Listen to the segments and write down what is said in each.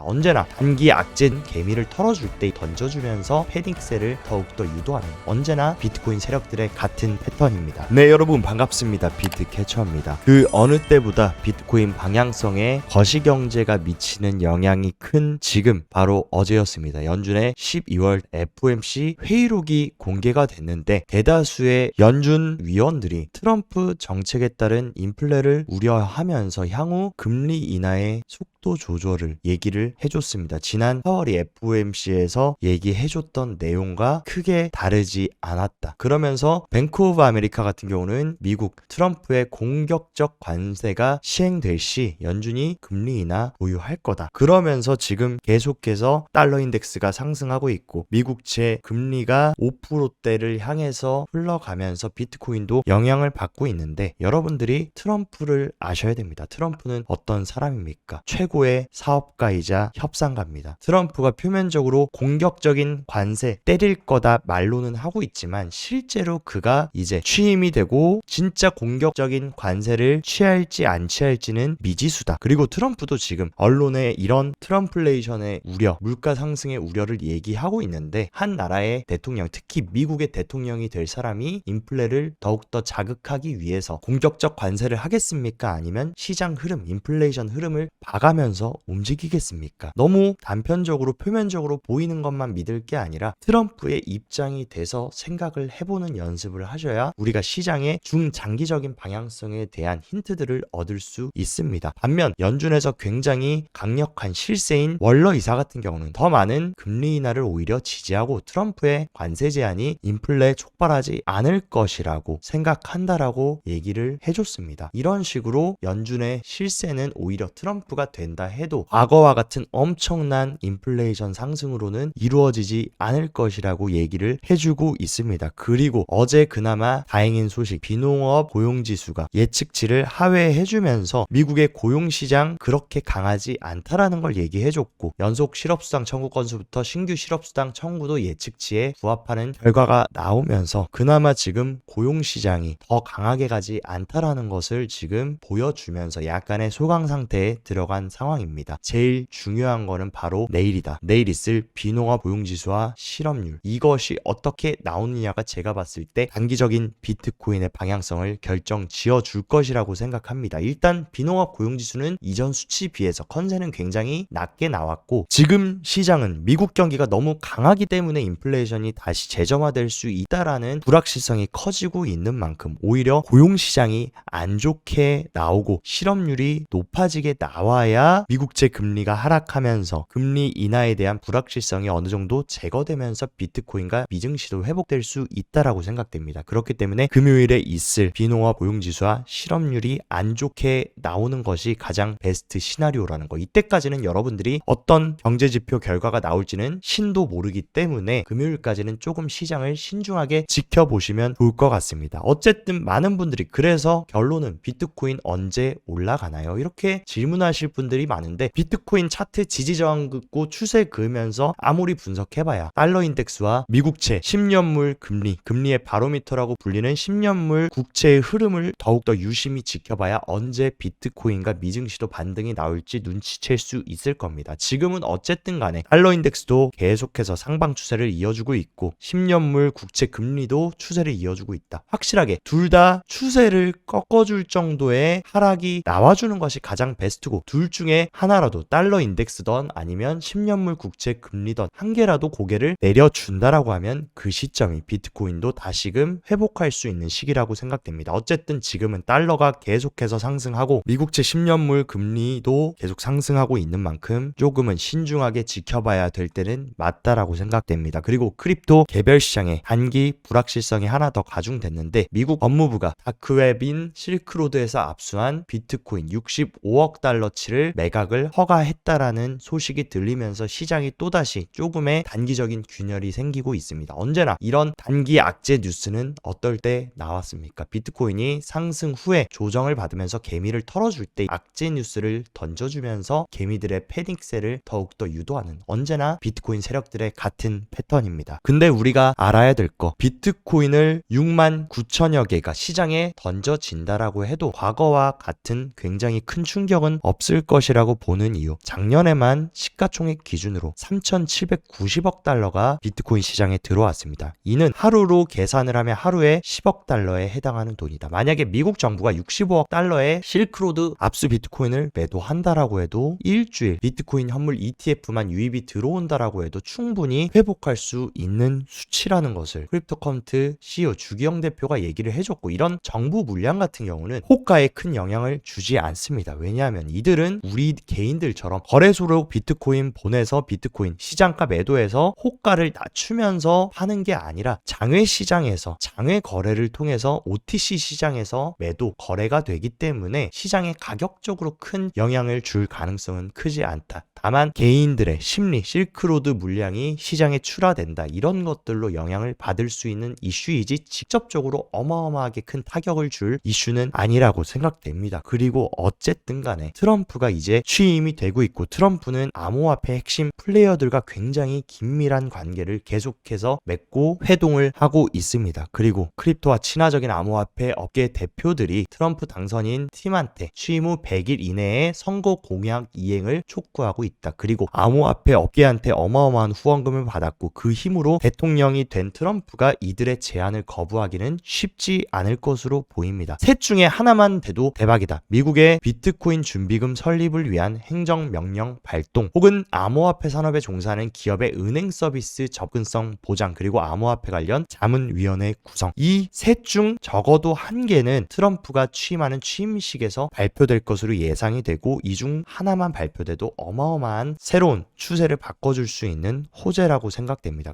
언제나 단기 악재는 개미를 털어줄 때 던져주면서 패닉셀을 더욱더 유도하는 언제나 비트코인 세력들의 같은 패턴입니다. 네, 여러분 반갑습니다. 비트캐쳐입니다. 그 어느 때보다 비트코인 방향성에 거시경제가 미치는 영향이 큰 지금 바로 어제였습니다. 연준의 12월 FOMC 회의록이 공개가 됐는데 대다수의 연준 위원들이 트럼프 정책에 따른 인플레를 우려하면서 향후 금리 인하의 속도 조절을 얘기를 해줬습니다. 지난 4월 FOMC에서 얘기해줬던 내용과 크게 다르지 않았다. 그러면서 뱅크 오브 아메리카 같은 경우는 미국 트럼프의 공격적 관세가 시행될 시 연준이 금리 인하 보유할 거다. 그러면서 지금 계속해서 달러 인덱스가 상승하고 있고 미국채 금리가 5%대를 향해서 흘러가면서 비트코인도 영향을 받고 있는데 여러분들이 트럼프를 아셔야 됩니다. 트럼프는 어떤 사람입니까? 최고의 사업가이자 협상가입니다. 트럼프가 표면적으로 공격적인 관세 때릴 거다 말로는 하고 있지만 실제로 그가 이제 취임이 되고 진짜 공격적인 관세를 취할지 안 취할지는 미지수다. 그리고 트럼프도 지금 언론에 이런 트럼플레이션의 우려, 물가 상승의 우려를 얘기하고 있는데 한 나라의 대통령, 특히 미국의 대통령이 될 사람이 인플레를 더욱더 자극하기 위해서 공격적 관세를 하겠습니까? 아니면 시장 흐름, 인플레이션 흐름을 봐가면서 움직이겠습니까? 너무 단편적으로 표면적으로 보이는 것만 믿을 게 아니라 트럼프의 입장이 돼서 생각을 해보는 연습을 하셔야 우리가 시장의 중장기적인 방향성에 대한 힌트들을 얻을 수 있습니다. 반면 연준에서 굉장히 강력한 실세인 월러 이사 같은 경우는 더 많은 금리 인하를 오히려 지지하고 트럼프의 관세 제한이 인플레 촉발하지 않을 것이라고 생각한다라고 얘기를 해줬습니다. 이런 식으로 연준의 실세는 오히려 트럼프가 된다 해도 과거와 같은 엄청난 인플레이션 상승으로는 이루어지지 않을 것이라고 얘기를 해주고 있습니다. 그리고 어제 그나마 다행인 소식, 비농업 고용지수가 예측치를 하회해주면서 미국의 고용시장 그렇게 강하지 않다라는 걸 얘기해줬고 연속 실업수당 청구 건수부터 신규 실업수당 청구도 예측치에 부합하는 결과가 나오면서 그나마 지금 고용시장이 더 강하게 가지 않다라는 것을 지금 보여주면서 약간의 소강 상태에 들어간 상황입니다. 제일 중요한 거는 바로 내일이다. 내일 있을 비농업 고용지수와 실업률, 이것이 어떻게 나오느냐가 제가 봤을 때 단기적인 비트코인의 방향성을 결정 지어줄 것이라고 생각합니다. 일단 비농업 고용지수는 이전 수치 비해서 컨센은 굉장히 낮게 나왔고 지금 시장은 미국 경기가 너무 강하기 때문에 인플레이션이 다시 재점화될 수 있다라는 불확실성이 커지고 있는 만큼 오히려 고용시장이 안 좋게 나오고 실업률이 높아지게 나와야 미국채 금리가 하락하면서 금리 인하에 대한 불확실성이 어느 정도 제거되면서 비트코인과 미증시도 회복될 수 있다라고 생각됩니다. 그렇기 때문에 금요일에 있을 비농업 고용지수와 실업률이 안 좋게 나오는 것이 가장 베스트 시나리오라는 거. 이때까지는 여러분들이 어떤 경제지표 결과가 나올지는 신도 모르기 때문에 금요일까지는 조금 시장을 신중하게 지켜보시면 좋을 것 같습니다. 어쨌든 많은 분들이 그래서 결론은 비트코인 언제 올라가나요? 이렇게 질문하실 분들이 많은데 비트코인 차트 지지저항 긋고 추세 그으면서 아무리 분석해봐야 달러 인덱스와 미국채 10년물 금리의 바로미터라고 불리는 10년물 국채의 흐름을 더욱더 유심히 지켜봐야 언제 비트코인과 미증시도 반등이 나올지 눈치챌 수 있을 겁니다. 지금은 어쨌든 간에 달러 인덱스도 계속해서 상방 추세를 이어주고 있고 10년물 국채 금리도 추세를 이어주고 있다. 확실하게 둘 다 추세를 꺾어줄 정도의 하락이 나와주는 것이 가장 베스트고 둘 중에 하나라도 달러 인덱스던 아니면 10년물 국채 금리던 한 개라도 고개를 내려준다라고 하면 그 시점이 비트코인도 다시금 회복할 수 있는 시기라고 생각됩니다. 어쨌든 지금은 달러가 계속해서 상승하고 미국채 10년물 금리도 계속 상승하고 있는 만큼 조금은 신중하게 지켜봐야 될 때는 맞다라고 생각됩니다. 그리고 크립토 개별 시장에 단기 불확실성이 하나 더 가중됐는데 미국 법무부가 다크웹인 실크로드에서 압수한 비트코인 65억 달러치를 매각을 허가했다라는 소식이 들리면서 시장이 또다시 조금의 단기적인 균열이 생기고 있습니다. 언제나 이런 단기 악재 뉴스는 어떨 때 나왔습니까? 비트코인이 상승 후에 조정을 받으면서 개미를 털어줄 때 악재 뉴스를 던져주면서 개미들의 패닉셀을 더욱더 유도하는 언제나 비트코인 세력들의 같은 패턴입니다. 근데 우리가 알아야 될 거, 비트코인을 6만 9천여 개가 시장에 던져진다라고 해도 과거와 같은 굉장히 큰 충격은 없을 것이 것이라고 보는 이유. 작년에만 시가총액 기준으로 3,790억 달러가 비트코인 시장에 들어왔습니다. 이는 하루로 계산을 하면 하루에 10억 달러에 해당하는 돈이다. 만약에 미국 정부가 65억 달러의 실크로드 압수 비트코인을 매도한다라고 해도 일주일 비트코인 현물 ETF만 유입이 들어온다라고 해도 충분히 회복할 수 있는 수치라는 것을 크립토컴트 CEO 주기영 대표가 얘기를 해줬고, 이런 정부 물량 같은 경우는 호가에 큰 영향을 주지 않습니다. 왜냐하면 이들은 우리 개인들처럼 거래소로 비트코인 보내서 비트코인 시장가 매도해서 호가를 낮추면서 하는 게 아니라 장외 시장에서 장외 거래를 통해서 OTC 시장에서 매도 거래가 되기 때문에 시장에 가격적으로 큰 영향을 줄 가능성은 크지 않다. 다만 개인들의 심리, 실크로드 물량이 시장에 출하된다, 이런 것들로 영향을 받을 수 있는 이슈이지 직접적으로 어마어마하게 큰 타격을 줄 이슈는 아니라고 생각됩니다. 그리고 어쨌든 간에 트럼프가 이제 취임이 되고 있고, 트럼프는 암호화폐 핵심 플레이어들과 굉장히 긴밀한 관계를 계속해서 맺고 회동을 하고 있습니다. 그리고 크립토와 친화적인 암호화폐 업계 대표들이 트럼프 당선인 팀한테 취임 후 100일 이내에 선거 공약 이행을 촉구하고 있다. 그리고 암호화폐 업계한테 어마어마한 후원금을 받았고, 그 힘으로 대통령이 된 트럼프가 이들의 제안을 거부하기는 쉽지 않을 것으로 보입니다. 셋 중에 하나만 돼도 대박이다. 미국의 비트코인 준비금 설립을 위한 행정명령 발동, 혹은 암호화폐 산업에 종사하는 기업의 은행 서비스 접근성 보장, 그리고 암호화폐 관련 자문위원회 구성. 이 셋 중 적어도 한 개는 트럼프가 취임하는 취임식에서 발표될 것으로 예상이 되고, 이 중 하나만 발표돼도 어마어마한 새로운 추세를 바꿔줄 수 있는 호재라고 생각됩니다.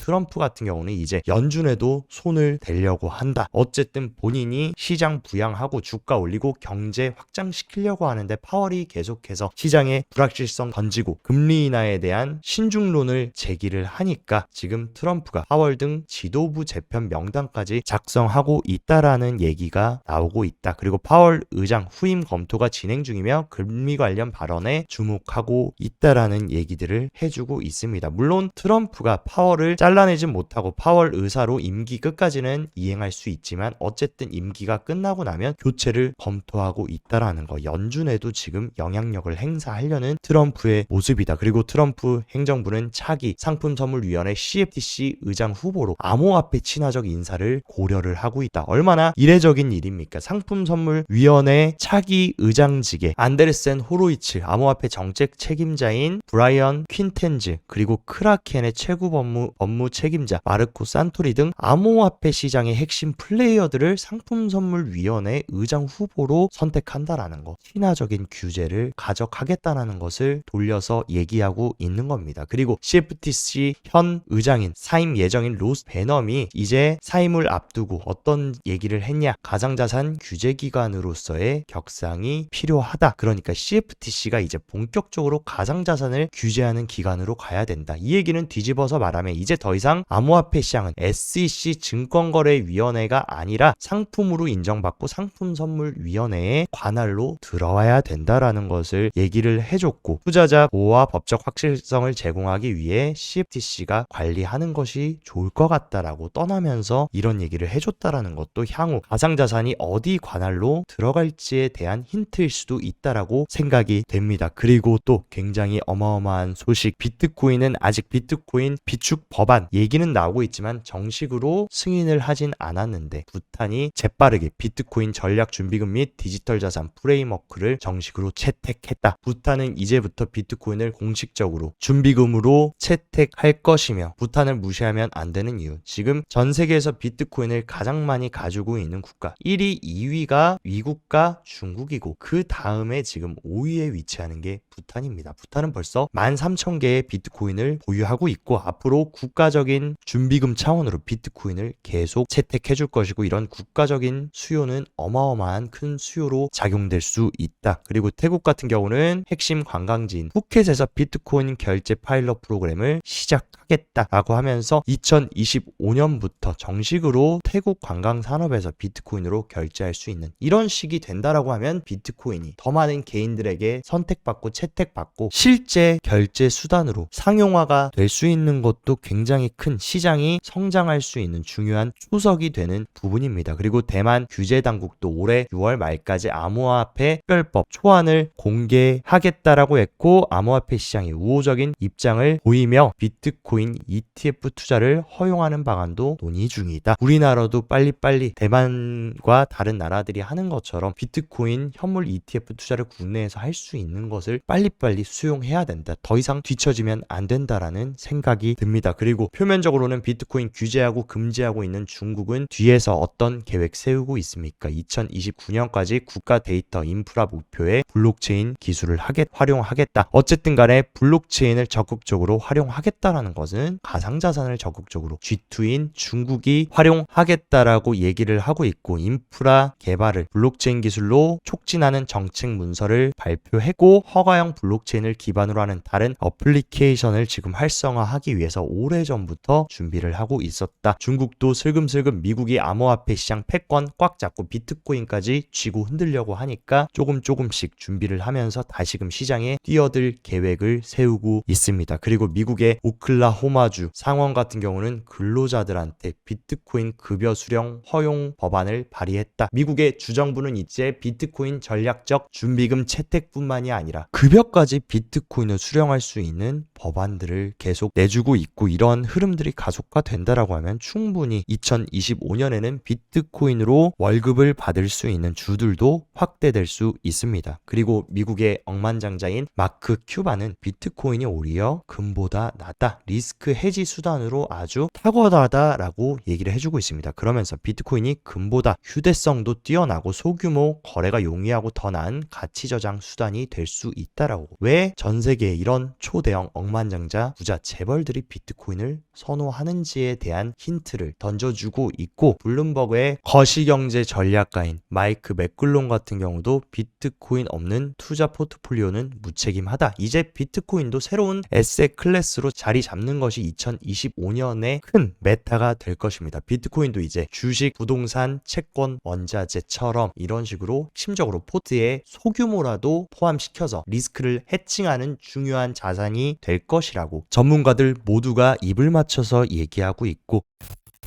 트럼프 같은 경우는 이제 연준에도 손을 대려고 한다. 어쨌든 본인이 시장 부양하고 주가 올리고 경제 확장시키려고 하는데 파월이 계속해서 시장에 불확실성 던지고 금리 인하에 대한 신중론을 제기를 하니까 지금 트럼프가 파월 등 지도부 재편 명단까지 작성하고 있다라는 얘기가 나오고 있다. 그리고 파월 의장 후임 검토가 진행 중이며 금리 관련 발언에 주목하고 있다라는 얘기들을 해주고 있습니다. 물론 트럼프가 파월을 잘라내지 못하고 파월 의사로 임기 끝까지는 이행할 수 있지만, 어쨌든 임기가 끝나고 나면 교체를 검토하고 있다라는 거. 연준에도 지금 영향력을 행사하려는 트럼프의 모습이다. 그리고 트럼프 행정부는 차기 상품선물위원회 CFTC 의장 후보로 암호화폐 친화적 인사를 고려를 하고 있다. 얼마나 이례적인 일입니까? 상품선물위원회 차기 의장직에 안데르센 호로이츠 암호화폐 정책 책임자인 브라이언 퀸텐즈, 그리고 크라켄의 최고 업무 책임자 마르코 산토리 등 암호화폐 시장의 핵심 플레이어들을 상품선물위원회 의장 후보로 선택한다라는 것, 친화적인 규제를 가져가겠다는 것을 돌려서 얘기하고 있는 겁니다. 그리고 CFTC 현 의장인 사임 예정인 로스 베넘이 이제 사임을 앞두고 어떤 얘기를 했냐? 가상자산 규제기관으로서의 격상이 필요하다. 그러니까 CFTC가 이제 본격적으로 가상자산을 규제하는 기관으로 가야 된다. 이 얘기는 뒤집어서 말하면 이제 더 이상 암호화폐 시장은 SEC 증권거래위원회가 아니라 상품으로 인정받고 상품선물위원회의 관할로 들어와야 된다라는 것을 얘기를 해줬고, 투자자 보호와 법적 확실성을 제공하기 위해 CFTC가 관리하는 것이 좋을 것 같다라고 떠나면서 이런 얘기를 해줬다라는 것도 향후 가상자산이 어디 관할로 들어갈지에 대한 힌트일 수도 있다라고 생각이 됩니다. 그리고 또 굉장히 어마어마한 소식, 비트코인은 아직 비트코인 비축 법안 얘기는 나오고 있지만 정식으로 승인을 하진 않았는데, 부탄이 재빠르게 비트코인 전략 준비금 및 디지털 자산 프레임워크를 정식으로 채택했다. 부탄은 이제부터 비트코인을 공식적으로 준비금으로 채택할 것이며, 부탄을 무시하면 안 되는 이유, 지금 전 세계에서 비트코인을 가장 많이 가지고 있는 국가 1위, 2위가 미국과 중국이고, 그 다음에 지금 5위에 위치하는 게 부탄입니다. 부탄은 벌써 13,000개의 비트코인을 보유하고 있고, 앞으로 국가적인 준비금 차원으로 비트코인을 계속 채택해 줄 것이고, 이런 국가적인 수요는 어마어마한 큰 수요로 작용될 수 있다. 그리고 태국 같은 경우는 핵심 관광지인 푸켓에서 비트코인 결제 파일럿 프로그램을 시작하겠다라고 하면서 2025년부터 정식으로 태국 관광 산업에서 비트코인으로 결제할 수 있는 이런 식이 된다라고 하면, 비트코인이 더 많은 개인들에게 선택받고 채택받고 실제 결제 수단으로 상용화가 될 수 있는 것도 굉장히 굉장히 큰 시장이 성장할 수 있는 중요한 초석이 되는 부분입니다. 그리고 대만 규제 당국도 올해 6월 말까지 암호화폐 특별법 초안을 공개하겠다라고 했고, 암호화폐 시장이 우호적인 입장을 보이며 비트코인 ETF 투자를 허용하는 방안도 논의 중이다. 우리나라도 빨리빨리 대만과 다른 나라들이 하는 것처럼 비트코인 현물 ETF 투자를 국내에서 할 수 있는 것을 빨리빨리 수용해야 된다. 더 이상 뒤처지면 안 된다라는 생각이 듭니다. 그리고 표면적으로는 비트코인 규제하고 금지하고 있는 중국은 뒤에서 어떤 계획 세우고 있습니까? 2029년까지 국가 데이터 인프라 목표에 블록체인 기술을 활용하겠다. 어쨌든 간에 블록체인을 적극적으로 활용하겠다라는 것은 가상자산을 적극적으로 G2인 중국이 활용하겠다라고 얘기를 하고 있고, 인프라 개발을 블록체인 기술로 촉진하는 정책 문서를 발표했고, 허가형 블록체인을 기반으로 하는 다른 어플리케이션을 지금 활성화하기 위해서 오래전부터 준비를 하고 있었다. 중국도 슬금슬금 미국이 암호화폐 시장 패권 꽉 잡고 비트코인까지 쥐고 흔들려고 하니까 조금씩 준비를 하면서 다시금 시장에 뛰어들 계획을 세우고 있습니다. 그리고 미국의 오클라호마주 상원 같은 경우는 근로자들한테 비트코인 급여 수령 허용 법안을 발의했다. 미국의 주정부는 이제 비트코인 전략적 준비금 채택뿐만이 아니라 급여까지 비트코인을 수령할 수 있는 법안들을 계속 내주고 있고, 이런 흐름들이 가속화된다라고 하면 충분히 2025년에는 비트코인으로 월급을 받을 수 있는 주들도 확대될 수 있습니다. 그리고 미국의 억만장자인 마크 큐바는 비트코인이 오히려 금보다 낫다, 리스크 해지 수단으로 아주 탁월하다라고 얘기를 해주고 있습니다. 그러면서 비트코인이 금보다 휴대성도 뛰어나고 소규모 거래가 용이하고 더 나은 가치 저장 수단이 될 수 있다라고. 왜 전 세계에 이런 초대형 억만장자 부자 재벌들이 비트코인을 선호하는지에 대한 힌트를 던져주고 있고, 블룸버그의 거시경제 전략가인 마이크 맥글론 같은 경우도 비트코인 없는 투자 포트폴리오는 무책임하다. 이제 비트코인도 새로운 에셋 클래스로 자리 잡는 것이 2025년에 큰 메타가 될 것입니다. 비트코인도 이제 주식, 부동산, 채권, 원자재처럼 이런 식으로 핵심적으로 포트에 소규모라도 포함시켜서 리스크를 해칭하는 중요한 자산이 될 것이라고 전문가들 모두가 입을 맞춰서 얘기하고 있고,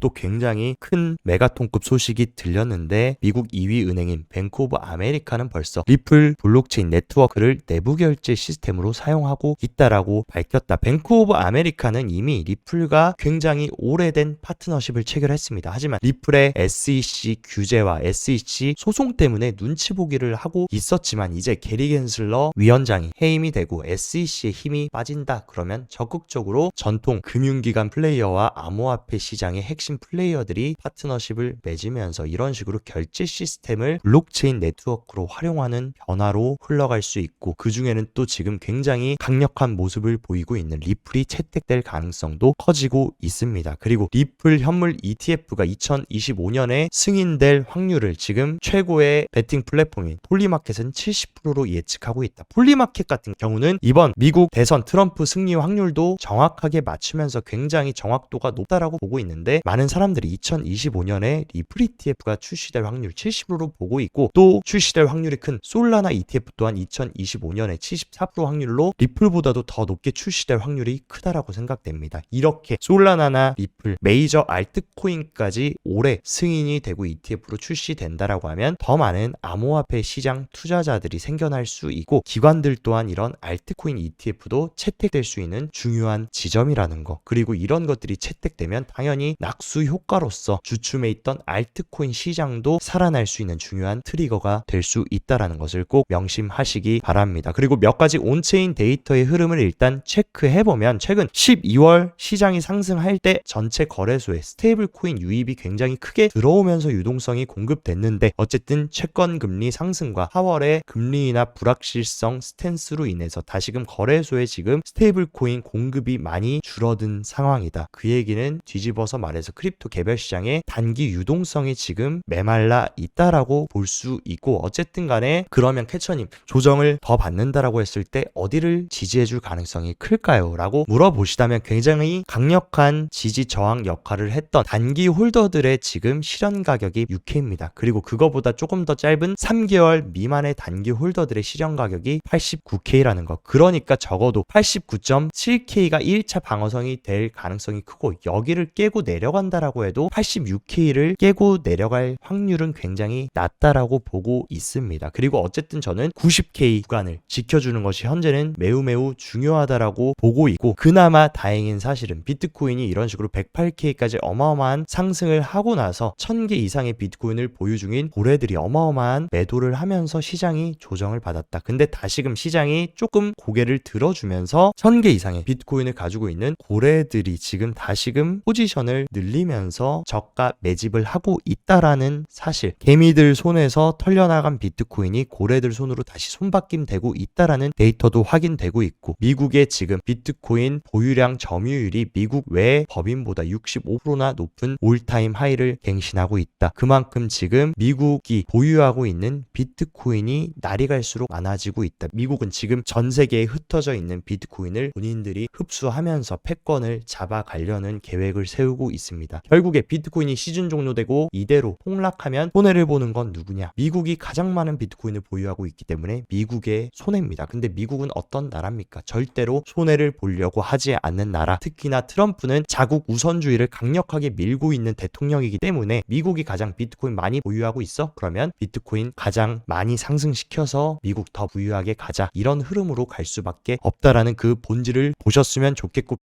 또 굉장히 큰 메가톤급 소식이 들렸는데, 미국 2위 은행인 뱅크 오브 아메리카는 벌써 리플 블록체인 네트워크를 내부 결제 시스템으로 사용하고 있다라고 밝혔다. 뱅크 오브 아메리카는 이미 리플과 굉장히 오래된 파트너십을 체결했습니다. 하지만 리플의 SEC 규제와 SEC 소송 때문에 눈치 보기를 하고 있었지만, 이제 게리 겐슬러 위원장이 해임이 되고 SEC의 힘이 빠진다 그러면 적극적으로 전통 금융기관 플레이어와 암호화폐 시장의 핵심 플레이어들이 파트너십을 맺으면서 이런 식으로 결제 시스템을 블록체인 네트워크로 활용하는 변화로 흘러갈 수 있고, 그 중에는 또 지금 굉장히 강력한 모습을 보이고 있는 리플이 채택될 가능성도 커지고 있습니다. 그리고 리플 현물 ETF가 2025년에 승인될 확률을 지금 최고의 베팅 플랫폼인 폴리마켓은 70%로 예측하고 있다. 폴리마켓 같은 경우는 이번 미국 대선 트럼프 승리 확률도 정확하게 맞추면서 굉장히 정확도가 높다라고 보고 있는데, 많은 사람들이 2025년에 리플 ETF가 출시될 확률 70%로 보고 있고, 또 출시될 확률이 큰 솔라나 ETF 또한 2025년에 74% 확률로 리플보다도 더 높게 출시될 확률이 크다라고 생각됩니다. 이렇게 솔라나나 리플, 메이저 알트코인까지 올해 승인이 되고 ETF로 출시된다라고 하면 더 많은 암호화폐 시장 투자자들이 생겨날 수 있고, 기관들 또한 이런 알트코인 ETF도 채택될 수 있는 중요한 지점이라는 거. 그리고 이런 것들이 채택되면 당연히 낙수 효과로서 주춤해 있던 알트코인 시장도 살아날 수 있는 중요한 트리거가 될 수 있다라는 것을 꼭 명심하시기 바랍니다. 그리고 몇 가지 온체인 데이터의 흐름을 일단 체크해보면, 최근 12월 시장이 상승할 때 전체 거래소에 스테이블 코인 유입이 굉장히 크게 들어오면서 유동성이 공급됐는데, 어쨌든 채권 금리 상승과 4월에 금리 인하 불확실성 스탠스로 인해서 다시금 거래소에 지금 스테이블 코인 공급이 많이 줄어든 상황이다. 그 얘기는 뒤집어서 말해서 크립토 개별 시장의 단기 유동성이 지금 메말라 있다라고 볼 수 있고, 어쨌든 간에 그러면 캐처님 조정을 더 받는다라고 했을 때 어디를 지지해줄 가능성이 클까요? 라고 물어보시다면 굉장히 강력한 지지 저항 역할을 했던 단기 홀더들의 지금 실현 가격이 6K입니다. 그리고 그거보다 조금 더 짧은 3개월 미만의 단기 홀더들의 실현 가격이 89K라는 거. 그러니까 적어도 89.7K가 1차 방어성이 될 가능성이 크고, 여기를 깨고 내려간다라고 해도 86K를 깨고 내려갈 확률은 굉장히 낮다라고 보고 있습니다. 그리고 어쨌든 저는 90K 구간을 지켜주는 것이 현재는 매우 중요하다라고 보고 있고, 그나마 다행인 사실은 비트코인이 이런 식으로 108K까지 어마어마한 상승을 하고 나서 1000개 이상의 비트코인을 보유 중인 고래들이 어마어마한 매도를 하면서 시장이 조정을 받았다. 근데 다시금 시장이 조금 고개를 들어주면서 1000개 이상의 비트코인을 가지고 있는 고래들이 지금 다시금 포지션을 늘리면서 저가 매집을 하고 있다라는 사실, 개미들 손에서 털려나간 비트코인이 고래들 손으로 다시 손바뀜 되고 있다라는 데이터도 확인되고 있고, 미국의 지금 비트코인 보유량 점유율이 미국 외 법인보다 65%나 높은 올타임 하이를 갱신하고 있다. 그만큼 지금 미국이 보유하고 있는 비트코인이 날이 갈수록 많아지고 있다. 미국은 지금 전 세계에 흩어져 있는 비트코인을 본인들이 흡수하면서 패권을 잡아가려는 계획을 세우고 있습니다. 결국에 비트코인이 시즌 종료되고 이대로 폭락하면 손해를 보는 건 누구냐? 미국이 가장 많은 비트코인을 보유하고 있기 때문에 미국의 손해입니다. 근데 미국은 어떤 나라입니까? 절대로 손해를 보려고 하지 않는 나라. 특히나 트럼프는 자국 우선주의를 강력하게 밀고 있는 대통령이기 때문에 미국이 가장 비트코인 많이 보유하고 있어? 그러면 비트코인 가장 많이 상승시켜서 미국 더 부유하게 가자. 이런 흐름으로 갈 수밖에 없다라는 그 본질을 보셨으면 좋겠고,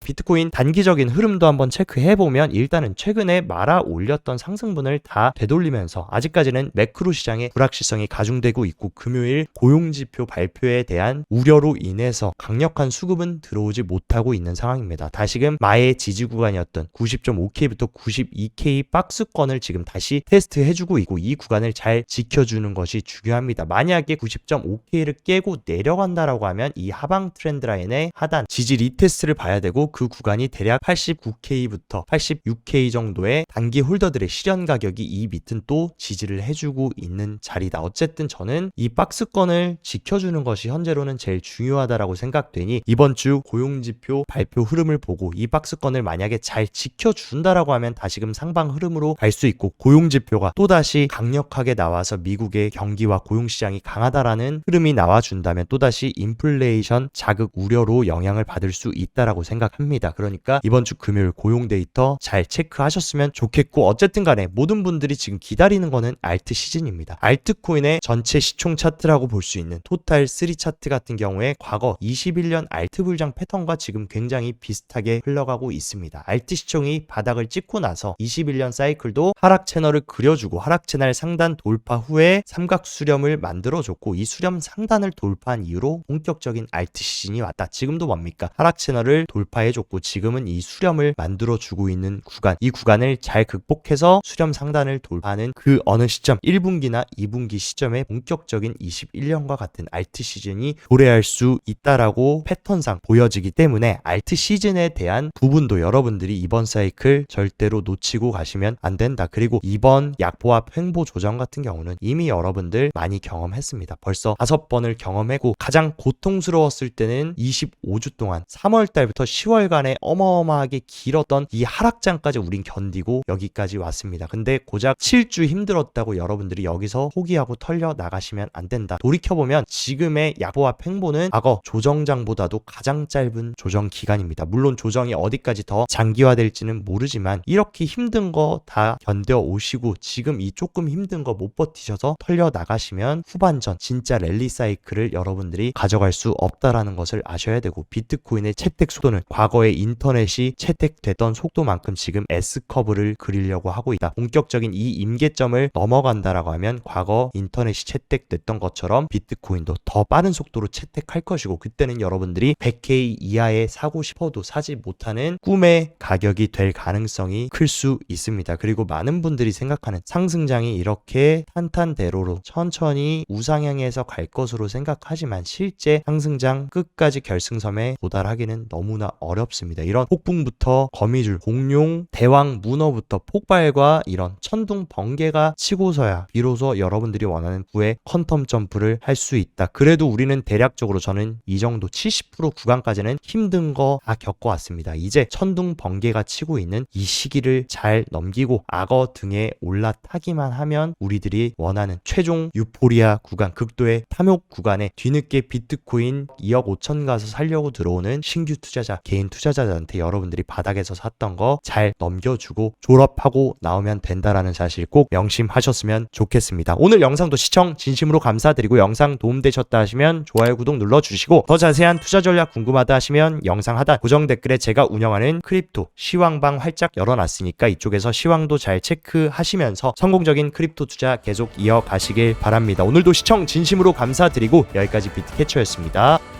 비트코인 단기적인 흐름도 한번 체크해보면 일단은 최근에 말아 올렸던 상승분을 다 되돌리면서 아직까지는 매크로 시장의 불확실성이 가중되고 있고, 금요일 고용지표 발표에 대한 우려로 인해서 강력한 수급은 들어오지 못하고 있는 상황입니다. 다시금 마의 지지 구간이었던 90.5K부터 92K 박스권을 지금 다시 테스트해주고 있고, 이 구간을 잘 지켜주는 것이 중요합니다. 만약에 90.5K를 깨고 내려간다라고 하면 이 하방 트렌드 라인의 하단 지지 리테스트를 봐야 되고, 그 구간이 대략 89K부터 86K 정도의 단기 홀더들의 실현 가격이 이 밑은 또 지지를 해주고 있는 자리다. 어쨌든 저는 이 박스권을 지켜주는 것이 현재로는 제일 중요하다라고 생각되니, 이번 주 고용지표 발표 흐름을 보고 이 박스권을 만약에 잘 지켜준다라고 하면 다시금 상방 흐름으로 갈 수 있고, 고용지표가 또다시 강력하게 나와서 미국의 경기와 고용시장이 강하다라는 흐름이 나와준다면 또다시 인플레이션 자극 우려로 영향을 받을 수 있다라고 생각합니다. 그러니까 이번 주 금요일 고용 데이터 잘 체크하셨으면 좋겠고, 어쨌든 간에 모든 분들이 지금 기다리는 거는 알트 시즌입니다. 알트코인의 전체 시총 차트라고 볼 수 있는 토탈 3 차트 같은 경우에 과거 21년 알트 불장 패턴과 지금 굉장히 비슷하게 흘러가고 있습니다. 알트 시총이 바닥을 찍고 나서 21년 사이클도 하락 채널을 그려주고 하락 채널 상단 돌파 후에 삼각 수렴을 만들어줬고, 이 수렴 상단을 돌파한 이후로 본격적인 알트 시즌이 왔다. 지금도 뭡니까? 하락 채널을 돌파해줬고 지금은 이 수렴을 만들어주고 있는 구간, 이 구간을 잘 극복해서 수렴 상단을 돌파하는 그 어느 시점, 1분기나 2분기 시점에 본격적인 21년과 같은 알트 시즌이 도래할 수 있다라고 패턴상 보여지기 때문에 알트 시즌에 대한 부분도 여러분들이 이번 사이클 절대로 놓치고 가시면 안 된다. 그리고 이번 약보합 횡보 조정 같은 경우는 이미 여러분들 많이 경험했습니다. 벌써 5번을 경험하고, 가장 고통스러웠을 때는 25주 동안 3월 달부터 10월간의 어마어마하게 길었던 이 하락장까지 우린 견디고 여기까지 왔습니다. 근데 고작 7주 힘들었다고 여러분들이 여기서 포기하고 털려 나가시면 안 된다. 돌이켜보면 지금의 약보합 횡보는 과거 조정장보다도 가장 짧은 조정 기간입니다. 물론 조정이 어디까지 더 장기화될지는 모르지만 이렇게 힘든 거 다 견뎌 오시고 지금 이 조금 힘든 거 못 버티셔서 털려 나가시면 후반전 진짜 랠리 사이클을 여러분들이 가져갈 수 없다라는 것을 아셔야 되고, 비트코인의 채택 속도는 과거의 인터넷이 채택됐던 속도만큼 지금 S커브를 그리려고 하고 있다. 본격적인 이 임계점을 넘어간다라고 하면 과거 인터넷이 채택됐던 것처럼 비트코인도 더 빠른 속도로 채택할 것이고, 그때는 여러분들이 100K 이하에 사고 싶어도 사지 못하는 꿈의 가격이 될 가능성이 클 수 있습니다. 그리고 많은 분들이 생각하는 상승장이 이렇게 탄탄대로로 천천히 우상향해서 갈 것으로 생각하지만 실제 상승장 끝까지 결승섬에 도달하기는 너무나 어렵습니다. 어렵습니다. 이런 폭풍부터 거미줄, 공룡, 대왕, 문어부터 폭발과 이런 천둥, 번개가 치고서야 비로소 여러분들이 원하는 부의 퀀텀 점프를 할 수 있다. 그래도 우리는 대략적으로 저는 이 정도 70% 구간까지는 힘든 거 다 겪어왔습니다. 이제 천둥, 번개가 치고 있는 이 시기를 잘 넘기고 악어 등에 올라타기만 하면 우리들이 원하는 최종 유포리아 구간, 극도의 탐욕 구간에 뒤늦게 비트코인 2억 5천 가서 살려고 들어오는 신규 투자자, 개인 투자자들한테 여러분들이 바닥에서 샀던 거 잘 넘겨주고 졸업하고 나오면 된다라는 사실 꼭 명심하셨으면 좋겠습니다. 오늘 영상도 시청 진심으로 감사드리고 영상 도움되셨다 하시면 좋아요, 구독 눌러주시고 더 자세한 투자 전략 궁금하다 하시면 영상 하단 고정 댓글에 제가 운영하는 크립토 시황방 활짝 열어놨으니까 이쪽에서 시황도 잘 체크하시면서 성공적인 크립토 투자 계속 이어가시길 바랍니다. 오늘도 시청 진심으로 감사드리고 여기까지 비트캐쳐였습니다.